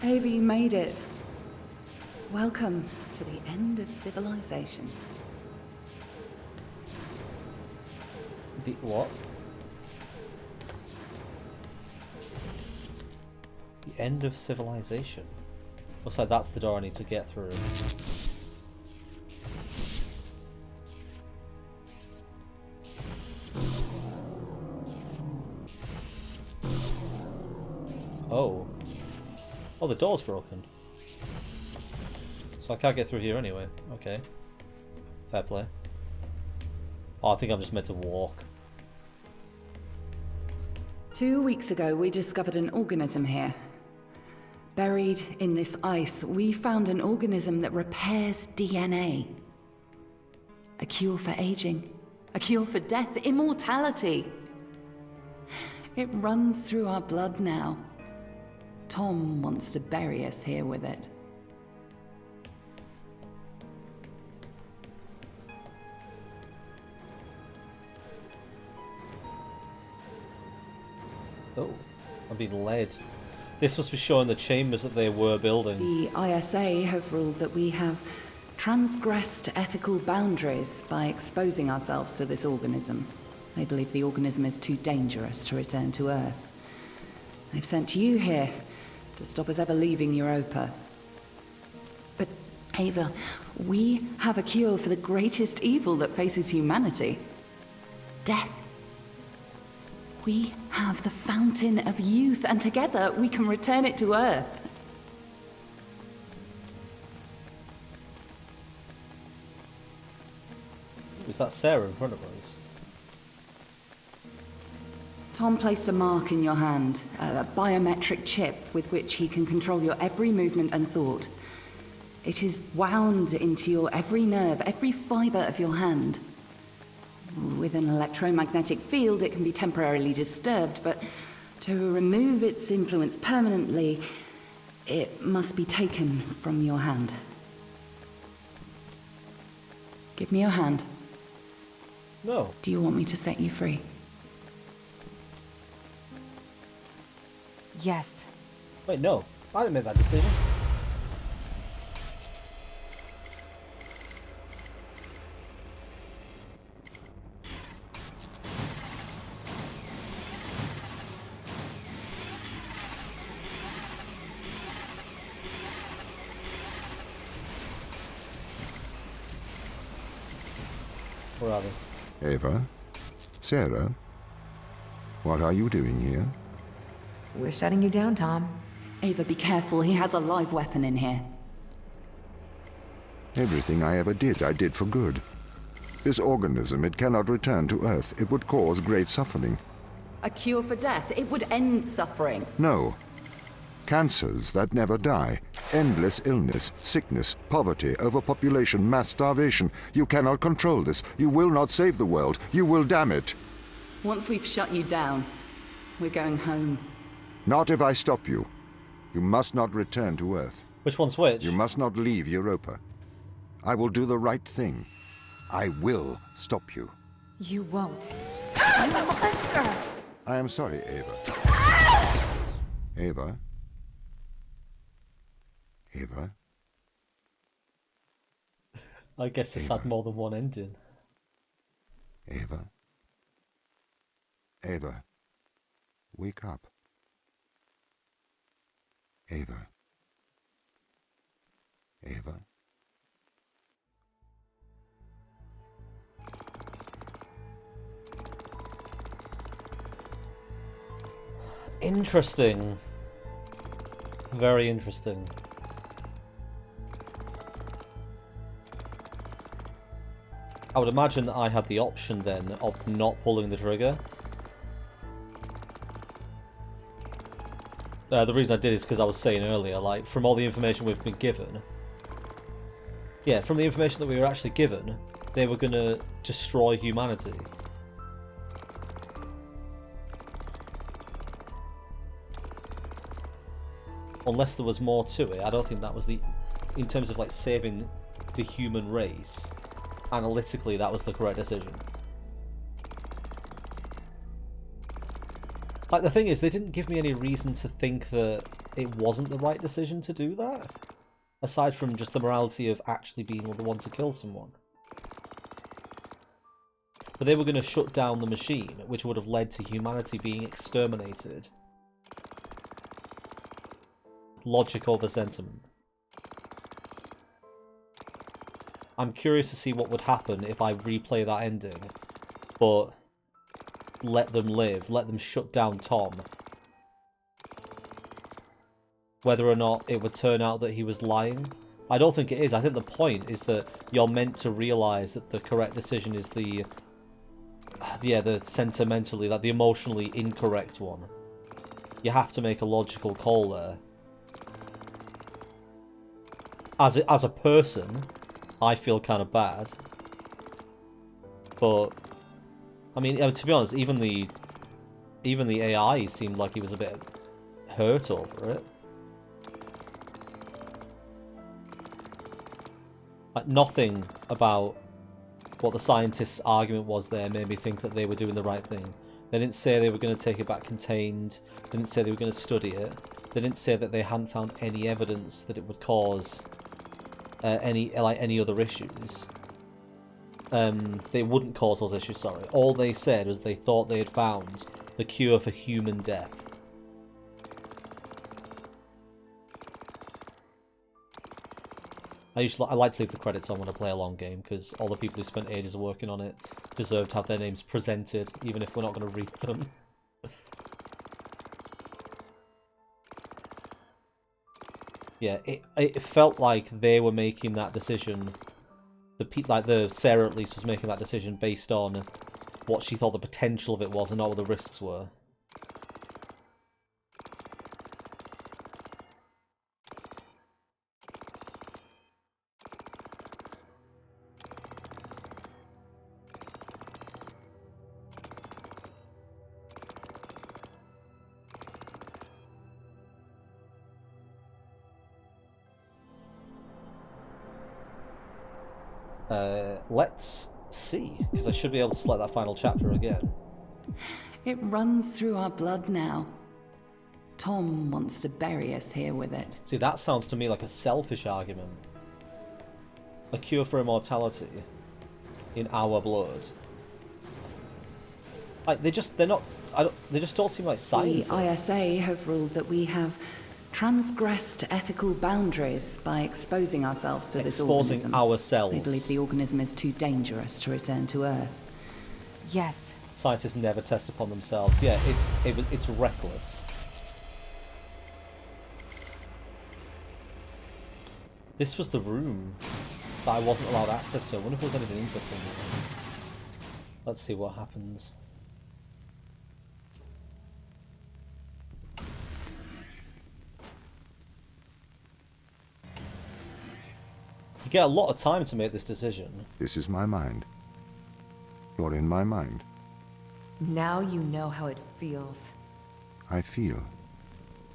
Ava, you made it. Welcome to the end of civilization. The what? The end of civilization. Looks like that's the door I need to get through. Oh. Oh, the door's broken. So I can't get through here anyway. Okay. Fair play. Oh, I think I'm just meant to walk. 2 weeks ago, we discovered an organism here. Buried in this ice, we found an organism that repairs DNA. A cure for aging. A cure for death. Immortality. It runs through our blood now. Tom wants to bury us here with it. Oh, I'm being led. This must be showing the chambers that they were building. The ISA have ruled that we have transgressed ethical boundaries by exposing ourselves to this organism. They believe the organism is too dangerous to return to Earth. They've sent you here to stop us ever leaving Europa. But, Ava, we have a cure for the greatest evil that faces humanity. Death. We have the fountain of youth, and together we can return it to Earth. Is that Sarah in front of us? Tom placed a mark in your hand, a biometric chip with which he can control your every movement and thought. It is wound into your every nerve, every fiber of your hand. With an electromagnetic field, it can be temporarily disturbed, but to remove its influence permanently, it must be taken from your hand. Give me your hand. No. Do you want me to set you free? Yes. Wait, no. I didn't make that decision. Where are they? Ava? Sarah? What are you doing here? We're shutting you down, Tom. Ava, be careful. He has a live weapon in here. Everything I ever did, I did for good. This organism, it cannot return to Earth. It would cause great suffering. A cure for death. It would end suffering. No. Cancers that never die. Endless illness, sickness, poverty, overpopulation, mass starvation. You cannot control this. You will not save the world. You will damn it. Once we've shut you down, we're going home. Not if I stop you. You must not return to Earth. Which one's which? You must not leave Europa. I will do the right thing. I will stop you. You won't. You monster! I am sorry, Ava. Ava? Ava? I guess it's had more than one ending. Ava? Ava? Wake up. Ava? Ava? Interesting. Very interesting. I would imagine that I had the option then of not pulling the trigger. The reason I did is because I was saying earlier, like, from all the information we've been given... Yeah, from the information that we were actually given, they were going to destroy humanity. Unless there was more to it, I don't think that was the... In terms of, like, saving the human race, analytically, that was the correct decision. Like, the thing is, they didn't give me any reason to think that it wasn't the right decision to do that. Aside from just the morality of actually being the one to kill someone. But they were going to shut down the machine, which would have led to humanity being exterminated. Logic over sentiment. I'm curious to see what would happen if I replay that ending, but let them live, let them shut down Tom. Whether or not it would turn out that he was lying. I don't think it is. I think the point is that you're meant to realise that the correct decision is the sentimentally, like the emotionally incorrect one. You have to make a logical call there. As a person, I feel kind of bad. But I mean, to be honest, even the AI seemed like he was a bit hurt over it. Like, nothing about what the scientists' argument was there made me think that they were doing the right thing. They didn't say they were going to take it back contained. They didn't say they were going to study it. They didn't say that they hadn't found any evidence that it would cause any other issues. They wouldn't cause those issues, sorry. All they said was they thought they had found the cure for human death. I like to leave the credits on when I play a long game, because all the people who spent ages working on it deserve to have their names presented, even if we're not going to read them. Yeah, it felt like they were making that decision. The Sarah at least was making that decision based on what she thought the potential of it was and not what the risks were. Let's see, because I should be able to select that final chapter again. It runs through our blood now. Tom wants to bury us here with it. See, that sounds to me like a selfish argument. A cure for immortality in our blood. Like, they just don't seem like scientists. The ISA have ruled that we have transgressed ethical boundaries by exposing ourselves to this organism. Exposing ourselves. They believe the organism is too dangerous to return to Earth. Yes. Scientists never test upon themselves. Yeah, it's reckless. This was the room that I wasn't allowed access to. I wonder if there's anything interesting here. Let's see what happens. You get a lot of time to make this decision. This is my mind. You're in my mind. Now you know how it feels. I feel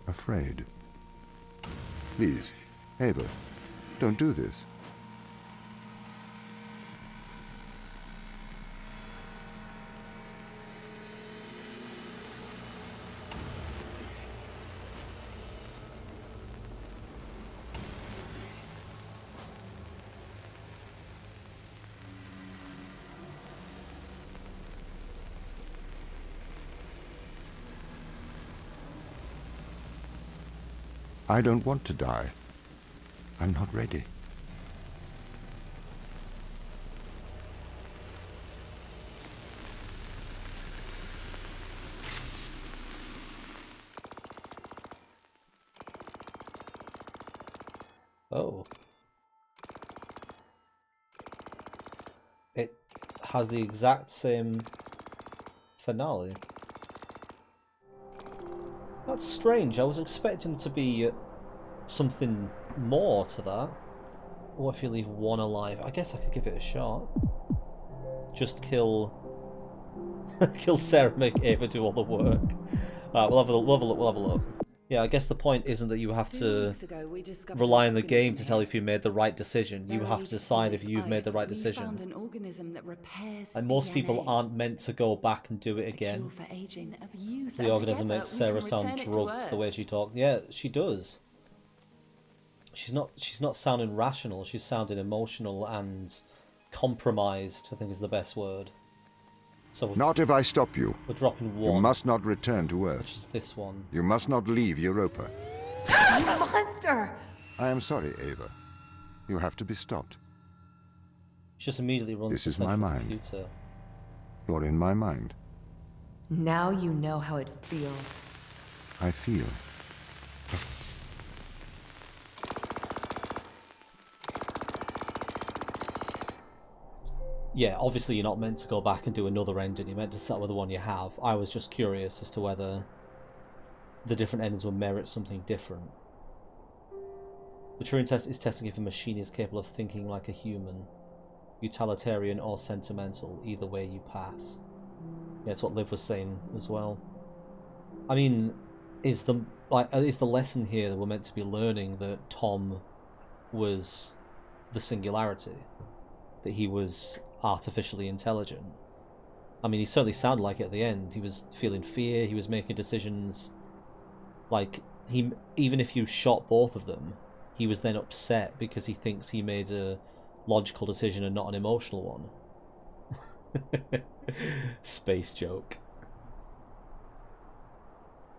afraid. Please, Ava, don't do this. I don't want to die. I'm not ready. Oh. It has the exact same finale. That's strange. I was expecting to be something more to that. What if you leave one alive? I guess I could give it a shot. Just kill Sarah, make Ava do all the work. Alright, we'll have a look. Yeah, I guess the point isn't that you have 2 to weeks ago, we discovered rely an on the game organism to tell you here. if you made the right decision. You have to Buried in decide if this you've made the ice, right we found decision. an organism that repairs And most people DNA. aren't meant to go back and do it A cure again. for aging of youth. The And organism together, makes we Sarah can sound return it to drugged the Earth. way she talks. Yeah, she does. She's not sounding rational, she's sounding emotional and compromised, I think is the best word. So Not if I stop you. we're dropping You one, must not return to which Earth. is this one. You must not leave Europa. You monster! I am sorry, Ava. You have to be stopped. She just immediately runs This to is my central mind. computer. You're in my mind. Now you know how it feels. I feel. Yeah, obviously you're not meant to go back and do another ending, you're meant to start with the one you have. I was just curious as to whether the different endings would merit something different. The Turing test is testing if a machine is capable of thinking like a human, utilitarian or sentimental. Either way you pass. Yeah, that's what Liv was saying as well. I mean, is the lesson here that we're meant to be learning that Tom was the singularity? That he was artificially intelligent? I mean, he certainly sounded like it at the end. He was feeling fear, he was making decisions. Like, even if you shot both of them, he was then upset because he thinks he made a logical decision and not an emotional one. Space joke.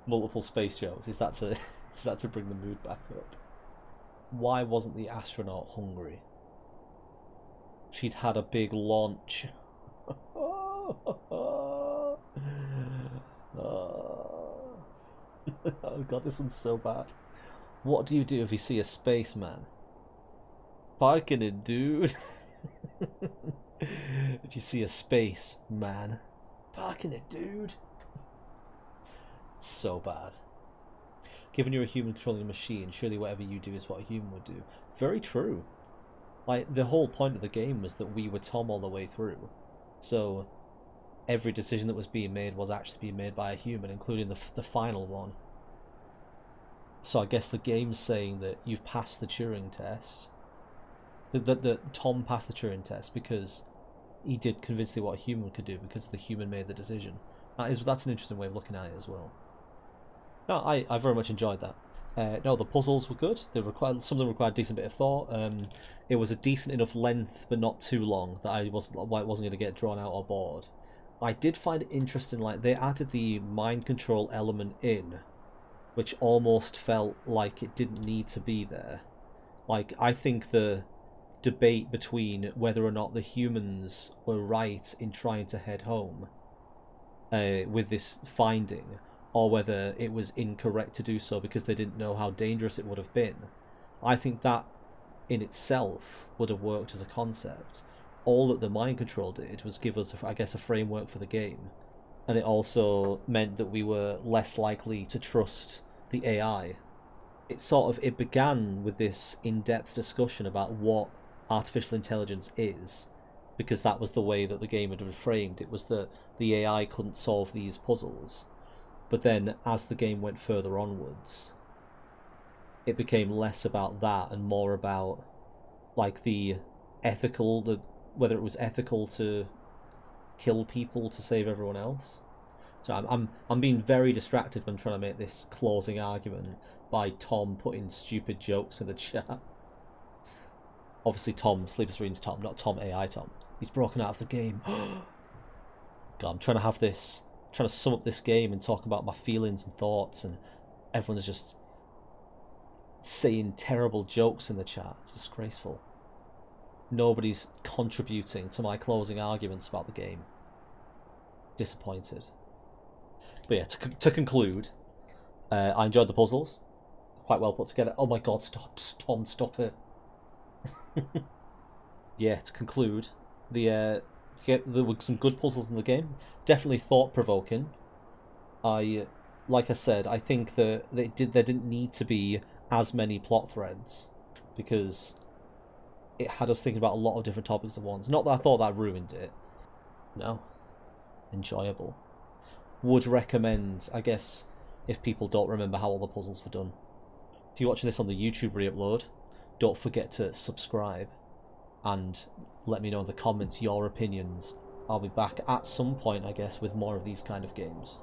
Multiple space jokes. Is that to bring the mood back up? Why wasn't the astronaut hungry? She'd had a big launch. Oh god, this one's so bad. What do you do if you see a spaceman? Parking it, dude. If you see a spaceman, parking it, dude. It's so bad. Given you're a human controlling a machine, surely whatever you do is what a human would do. Very true. Like, the whole point of the game was that we were Tom all the way through. So, every decision that was being made was actually being made by a human, including the final one. So I guess the game's saying that you've passed the Turing test. That Tom passed the Turing test because he did convincingly what a human could do, because the human made the decision. That's an interesting way of looking at it as well. No, I very much enjoyed that. No, the puzzles were good. Some of them required a decent bit of thought. It was a decent enough length, but not too long, that I wasn't going to get drawn out or bored. I did find it interesting, like, they added the mind control element in, which almost felt like it didn't need to be there. Like, I think the debate between whether or not the humans were right in trying to head home with this finding, or whether it was incorrect to do so because they didn't know how dangerous it would have been. I think that in itself would have worked as a concept. All that the mind control did was give us, I guess, a framework for the game. And it also meant that we were less likely to trust the AI. It began with this in-depth discussion about what artificial intelligence is, because that was the way that the game had been framed. It was that the AI couldn't solve these puzzles. But then, as the game went further onwards, it became less about that and more about, like, whether it was ethical to kill people to save everyone else. So I'm being very distracted when I'm trying to make this closing argument by Tom putting stupid jokes in the chat. Obviously, Tom, Sleeper Serene's Tom, not Tom AI Tom. He's broken out of the game. God, I'm trying to sum up this game and talk about my feelings and thoughts, and everyone's just saying terrible jokes in the chat. It's disgraceful. Nobody's contributing to my closing arguments about the game. Disappointed. But yeah, to conclude, I enjoyed the puzzles. Quite well put together. Oh my god, stop, Tom, stop it. Yeah, to conclude, there were some good puzzles in the game. Definitely thought-provoking. Like I said, I think that there didn't need to be as many plot threads, because it had us thinking about a lot of different topics at once. Not that I thought that ruined it. No. Enjoyable. Would recommend, I guess, if people don't remember how all the puzzles were done. If you're watching this on the YouTube re-upload, don't forget to subscribe and let me know in the comments your opinions. I'll be back at some point, I guess, with more of these kind of games.